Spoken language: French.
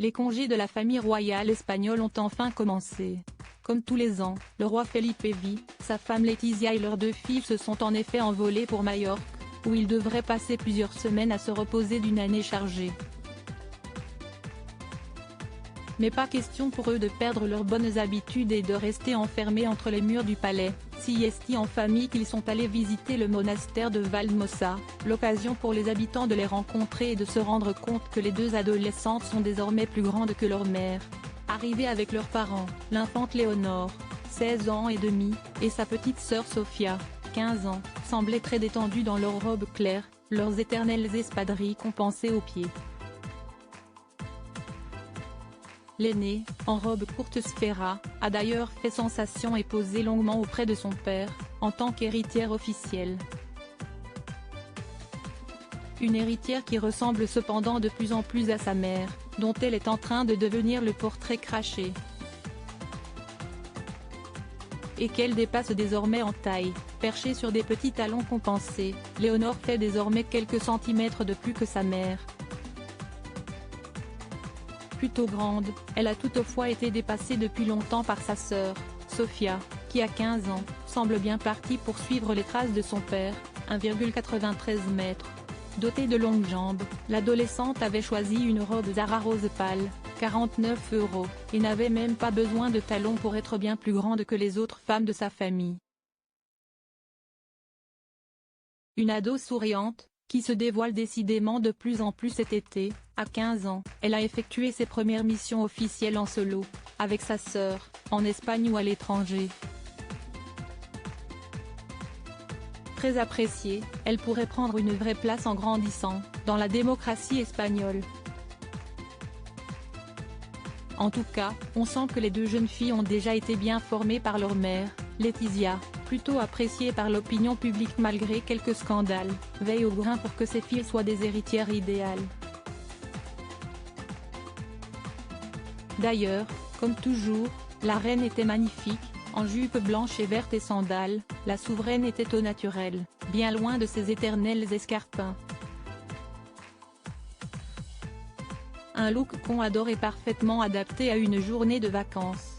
Les congés de la famille royale espagnole ont enfin commencé. Comme tous les ans, le roi Felipe V, sa femme Letizia et leurs 2 filles se sont en effet envolés pour Majorque, où ils devraient passer plusieurs semaines à se reposer d'une année chargée. Mais pas question pour eux de perdre leurs bonnes habitudes et de rester enfermés entre les murs du palais. C'est en famille qu'ils sont allés visiter le monastère de Valldemossa, l'occasion pour les habitants de les rencontrer et de se rendre compte que les 2 adolescentes sont désormais plus grandes que leur mère. Arrivées avec leurs parents, l'infante Léonore, 16 ans et demi, et sa petite sœur Sofia, 15 ans, semblaient très détendues dans leurs robes claires, leurs éternelles espadrilles compensées aux pieds. L'aînée, en robe courte Sfera, a d'ailleurs fait sensation et posé longuement auprès de son père, en tant qu'héritière officielle. Une héritière qui ressemble cependant de plus en plus à sa mère, dont elle est en train de devenir le portrait craché. Et qu'elle dépasse désormais en taille, perchée sur des petits talons compensés, Léonore fait désormais quelques centimètres de plus que sa mère. Plutôt grande, elle a toutefois été dépassée depuis longtemps par sa sœur, Sofia, qui a 15 ans, semble bien partie pour suivre les traces de son père, 1,93 m. Dotée de longues jambes, l'adolescente avait choisi une robe Zara rose pâle, 49 €, et n'avait même pas besoin de talons pour être bien plus grande que les autres femmes de sa famille. Une ado souriante, qui se dévoile décidément de plus en plus cet été. À 15 ans, elle a effectué ses premières missions officielles en solo, avec sa sœur, en Espagne ou à l'étranger. Très appréciée, elle pourrait prendre une vraie place en grandissant, dans la démocratie espagnole. En tout cas, on sent que les 2 jeunes filles ont déjà été bien formées par leur mère, Letizia, plutôt appréciée par l'opinion publique malgré quelques scandales, veille au grain pour que ses filles soient des héritières idéales. D'ailleurs, comme toujours, la reine était magnifique, en jupe blanche et verte et sandales, la souveraine était au naturel, bien loin de ses éternels escarpins. Un look qu'on adore et parfaitement adapté à une journée de vacances.